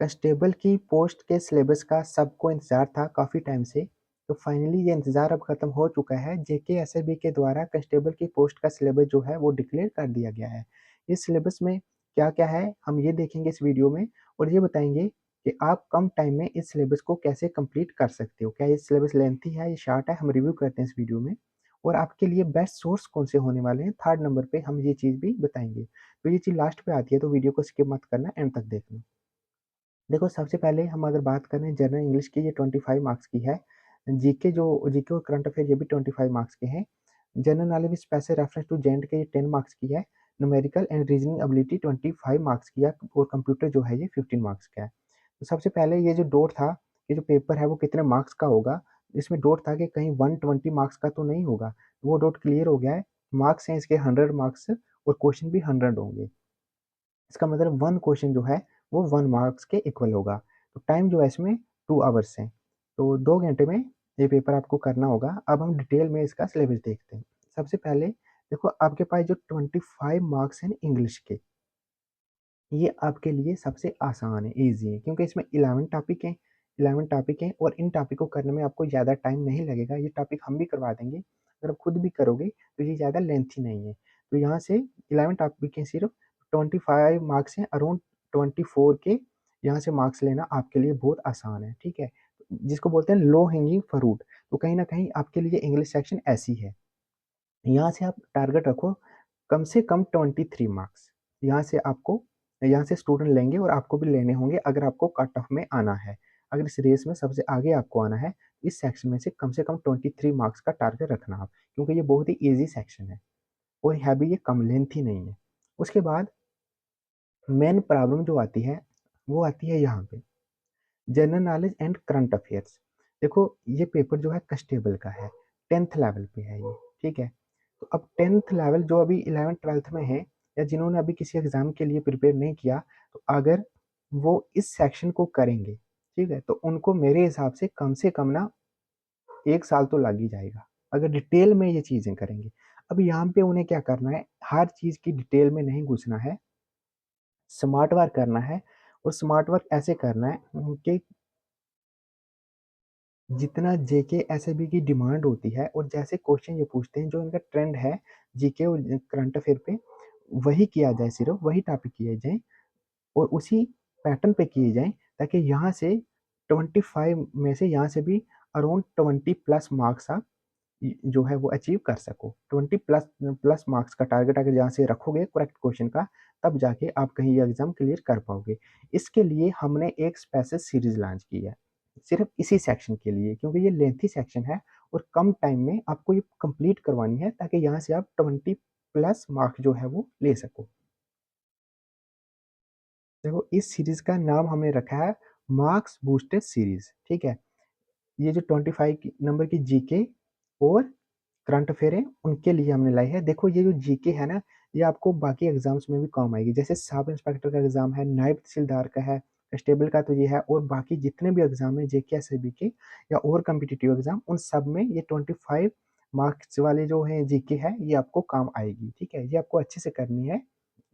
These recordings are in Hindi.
कांस्टेबल की पोस्ट के सिलेबस का सबको इंतज़ार था काफ़ी टाइम से, तो फाइनली ये इंतज़ार अब खत्म हो चुका है। जेके एसएसबी के द्वारा कांस्टेबल की पोस्ट का सिलेबस जो है वो डिक्लेयर कर दिया गया है। इस सिलेबस में क्या-क्या है, हम ये देखेंगे इस वीडियो में और ये बताएँगे कि आप कम टाइम में इस सिलेबस को कैसे कंप्लीट कर सकते हो। क्या ये सिलेबस लेंथी है या शॉर्ट है, हम रिव्यू करते हैं इस वीडियो में। और आपके लिए बेस्ट सोर्स कौन से होने वाले हैं, थर्ड नंबर पे हम ये चीज़ भी बताएँगे। तो ये चीज़ लास्ट पे आती है, तो वीडियो को स्किप मत करना, एंड तक देखना। देखो, सबसे पहले हम अगर बात करें जनरल इंग्लिश की, ये 25 मार्क्स की है। जीके और करंट अफेयर ये भी 25 मार्क्स के हैं। General knowledge with special reference to J and K के, ये 10 मार्क्स की है। Numerical and reasoning ability 25 marks की है और कंप्यूटर जो है ये 15 मार्क्स का है। तो सबसे पहले ये जो डाउट था, ये जो पेपर है वो कितने मार्क्स का होगा, इसमें डाउट था कि कहीं 120 मार्क्स का तो नहीं होगा। वो डाउट क्लियर हो गया है। मार्क्स हैं इसके 100 मार्क्स और क्वेश्चन भी 100 होंगे। इसका मतलब 1 क्वेश्चन जो है वो 1 मार्क्स के इक्वल होगा। तो टाइम जो है इसमें 2 आवर्स है। तो 2 घंटे में ये पेपर आपको करना होगा। अब हम डिटेल में इसका सिलेबस देखते हैं। सबसे पहले देखो, आपके पास जो 25 मार्क्स हैं इंग्लिश के, ये आपके लिए सबसे आसान है, ईज़ी है, क्योंकि इसमें 11 टॉपिक हैं और इन टॉपिक को करने में आपको ज़्यादा टाइम नहीं लगेगा। ये टॉपिक हम भी करवा देंगे। अगर आप खुद भी करोगे तो ये ज़्यादा लेंथी नहीं है। तो यहाँ से 11 टॉपिक हैं सिर्फ, 25 मार्क्स हैं, अराउंड 24 के यहाँ से मार्क्स लेना आपके लिए बहुत आसान है, ठीक है? जिसको बोलते हैं लो हैंगिंग फ्रूट, तो कहीं न कहीं आपके लिए इंग्लिश सेक्शन ऐसी है। यहाँ से आप टारगेट रखो कम से कम 23 मार्क्स। यहाँ से आपको यहाँ से स्टूडेंट लेंगे और आपको भी लेने होंगे अगर आपको कट ऑफ में आना है। अगर इस रेस में सबसे आगे आपको आना है, इस सेक्शन में से कम 23 मार्क्स का टारगेट रखना आप, क्योंकि ये बहुत ही ईज़ी सेक्शन है और है भी ये कम लेंथी नहीं है। उसके बाद मेन प्रॉब्लम जो आती है, वो आती है यहाँ पे, general knowledge and current affairs. देखो, ये पेपर जो है कांस्टेबल का है, 10th लेवल पे है ये, ठीक है? तो अब 10th लेवल जो अभी 11th-12th में है या जिन्होंने अभी किसी एग्ज़ाम के लिए प्रिपेयर नहीं किया, तो अगर वो इस सेक्शन को करेंगे, ठीक है? तो उनको मेरे हिसाब से कम ना 1 साल तो लग ही जाएगा, अगर डिटेल में ये चीज़ें करेंगे। अब यहाँ पे उन्हें क्या करना है, हर चीज़ की डिटेल में नहीं घुसना है, स्मार्ट वर्क करना है और स्मार्ट वर्क ऐसे करना है कि जितना जेके एसएबी की डिमांड होती है और जैसे क्वेश्चन ये पूछते हैं, जो इनका ट्रेंड है जीके और करंट अफेयर पे, वही किया जाए, सिर्फ वही टॉपिक किए जाएँ और उसी पैटर्न पे किए जाएँ, ताकि यहाँ से 25 में से यहाँ से भी अराउंड 20 प्लस मार्क्स आप जो है वो अचीव कर सको। 20 प्लस प्लस मार्क्स का टारगेट अगर यहाँ से रखोगे करेक्ट क्वेश्चन का, तब जाके आप कहीं ये एग्ज़ाम क्लियर कर पाओगे। इसके लिए हमने एक स्पेशल सीरीज़ लॉन्च की है, सिर्फ़ इसी सेक्शन के लिए, क्योंकि ये लेंथी सेक्शन है और कम टाइम में आपको ये कंप्लीट करवानी है, ताकि यहाँ से आप 20 प्लस मार्क्स जो है वो ले सको। देखो, इस सीरीज़ का नाम हमने रखा है मार्क्स बूस्टर सीरीज़, ठीक है? ये जो 25 की नंबर की जीके और करंट अफेयर है, उनके लिए हमने लाई है। देखो, ये जो जीके है ना, ये आपको बाकी एग्ज़ाम्स में भी काम आएगी। जैसे सब इंस्पेक्टर का एग्ज़ाम है, नायब तहसीलदार का है, कांस्टेबल का तो ये है, और बाकी जितने भी एग्ज़ाम हैं जेके एसआईबी के या और कॉम्पिटिटिव एग्ज़ाम, उन सब में ये 25 मार्क्स वाले जो हैं जीके है, ये आपको काम आएगी, ठीक है? ये आपको अच्छे से करनी है।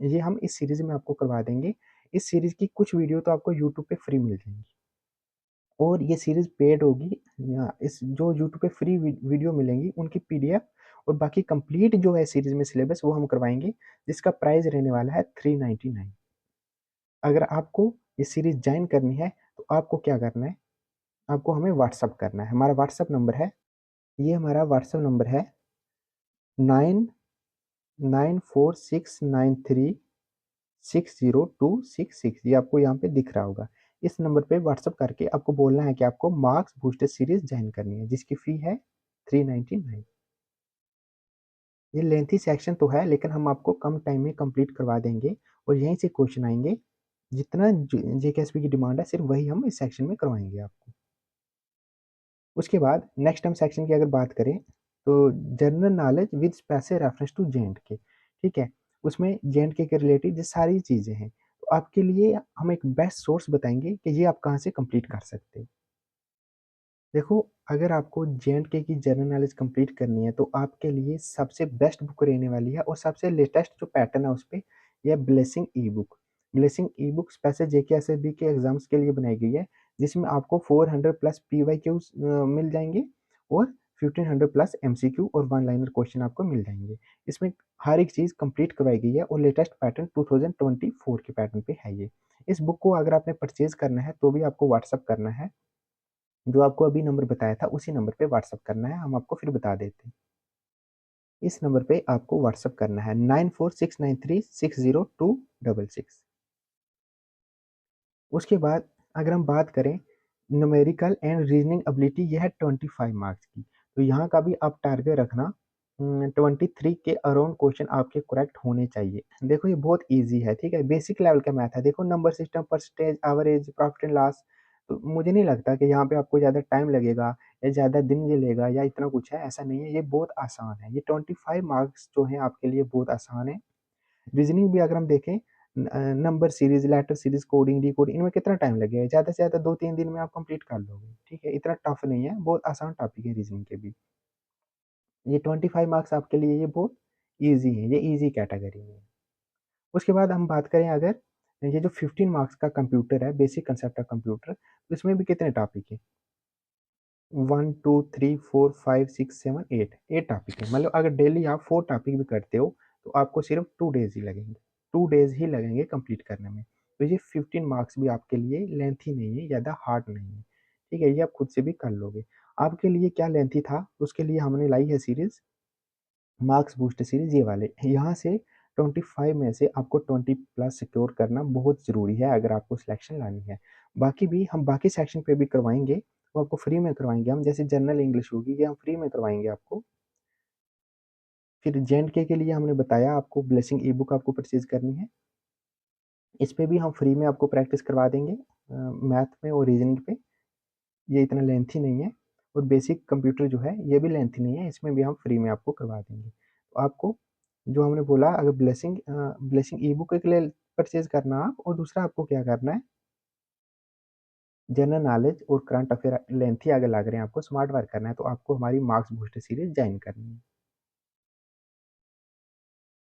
ये हम इस सीरीज़ में आपको करवा देंगे। इस सीरीज़ की कुछ वीडियो तो आपको यूट्यूब पे फ्री मिल जाएँगी और ये सीरीज़ पेड होगी। या इस जो यूट्यूब पे फ्री वीडियो मिलेंगी, उनकी पीडीएफ और बाकी कंप्लीट जो है सीरीज़ में सिलेबस, वो हम करवाएँगे, जिसका प्राइस रहने वाला है 399। अगर आपको ये सीरीज़ जॉइन करनी है, तो आपको क्या करना है, आपको हमें व्हाट्सएप करना है। हमारा व्हाट्सएप नंबर है, ये हमारा व्हाट्सएप नंबर है 9946936026, ये आपको यहाँ पे दिख रहा होगा। इस नंबर पे व्हाट्सएप करके आपको बोलना है कि आपको मार्क्स बूस्टर सीरीज़ जॉइन करनी है, जिसकी फ़ी है 399। ये लेंथी सेक्शन तो है, लेकिन हम आपको कम टाइम में कंप्लीट करवा देंगे और यहीं से क्वेश्चन आएँगे। जितना जेकेएसपी की डिमांड है, सिर्फ वही हम इस सेक्शन में करवाएँगे आपको। उसके बाद नेक्स्ट हम सेक्शन की अगर बात करें, तो general knowledge with special reference to J and K, ठीक है? उसमें जेएंडके के रिलेटेड ये सारी चीज़ें हैं। तो आपके लिए हम एक बेस्ट सोर्स बताएँगे कि ये आप कहाँ से कंप्लीट कर सकते हो। देखो, अगर आपको जेएंडके की जनरल नॉलेज कंप्लीट करनी है, तो आपके लिए सबसे बेस्ट बुक रहने वाली है और सबसे लेटेस्ट जो पैटर्न है उसपे, ये ब्लेसिंग ई बुक। ब्लेसिंग ई बुक स्पेशल जेके एसएसबी के एग्जाम्स के लिए बनाई गई है, जिसमें आपको 400 प्लस पीवाईक्यूज मिल जाएंगे और 1500 प्लस एमसीक्यू और वन लाइनर क्वेश्चन आपको मिल जाएंगे। इसमें हर एक चीज़ कंप्लीट करवाई गई है और लेटेस्ट पैटर्न 2024 के पैटर्न पे है ये। इस बुक को अगर आपने परचेज करना है तो भी आपको व्हाट्सअप करना है, जो आपको अभी नंबर बताया था उसी नंबर पे व्हाट्सअप करना है, हम आपको फिर बता देते हैं। इस नंबर पे आपको व्हाट्सअप करना है 9469360266। उसके बाद अगर हम बात करें न्यूमेरिकल एंड रीजनिंग एबिलिटी, यह है 25 मार्क्स की। तो यहाँ का भी आप टारगेट रखना 23 के अराउंड क्वेश्चन आपके करेक्ट होने चाहिए। देखो ये बहुत इजी है, ठीक है, बेसिक लेवल का मैथ है। देखो number system, percentage, average, profit and loss, तो मुझे नहीं लगता कि यहाँ पे आपको ज़्यादा टाइम लगेगा या ज़्यादा दिन ये लेगा या इतना कुछ है, ऐसा नहीं है। ये बहुत आसान है, ये 25 मार्क्स जो है आपके लिए बहुत आसान है। रीजनिंग भी अगर हम देखें, number series, letter series, coding, decoding, इनमें कितना टाइम लगेगा? ज़्यादा से ज़्यादा 2-3 दिन में आप कंप्लीट कर लोगे, ठीक है, इतना टफ नहीं है, बहुत आसान टॉपिक है रीजनिंग के भी। ये 25 मार्क्स आपके लिए ये बहुत ईजी है, ये ईजी कैटेगरी में है। उसके बाद हम बात करें अगर ये जो 15 मार्क्स का कंप्यूटर है, बेसिक कंसेप्ट ऑफ कंप्यूटर, तो इसमें भी कितने टॉपिक है? 1 2 3 4 5 6 7 8, 8 टॉपिक है। मतलब अगर डेली आप 4 टॉपिक भी करते हो तो आपको सिर्फ 2 डेज ही लगेंगे, 2 डेज ही लगेंगे कंप्लीट करने में। तो ये 15 मार्क्स भी आपके लिए लेंथी नहीं है, ज़्यादा हार्ड नहीं है, ठीक है, ये आप खुद से भी कर लोगे। आपके लिए क्या लेंथी था, उसके लिए हमने लाई है सीरीज मार्क्स बूस्ट सीरीज, ये वाले। यहाँ से 25 में से आपको 20 प्लस सिक्योर करना बहुत ज़रूरी है अगर आपको सिलेक्शन लानी है। बाकी भी हम बाकी सेक्शन पे भी करवाएंगे, वो आपको फ्री में करवाएंगे हम, जैसे जनरल इंग्लिश होगी ये हम फ्री में करवाएंगे आपको। फिर जे के लिए हमने बताया आपको ब्लेसिंग ई बुक आपको परचेज करनी है, इस पे भी हम फ्री में आपको प्रैक्टिस करवा देंगे मैथ में और रीजनिंग पे। ये इतना लेंथी नहीं है, और बेसिक कंप्यूटर जो है ये भी लेंथी नहीं है, इसमें भी हम फ्री में आपको करवा देंगे। तो आपको जो हमने बोला, अगर ब्लेसिंग ई बुक के लिए परचेज करना आप, और दूसरा आपको क्या करना है, जनरल नॉलेज और करंट अफेयर लेंथी अगर लग रहे हैं आपको, स्मार्ट वर्क करना है, तो आपको हमारी मार्क्स बूस्टर सीरीज ज्वाइन करनी है।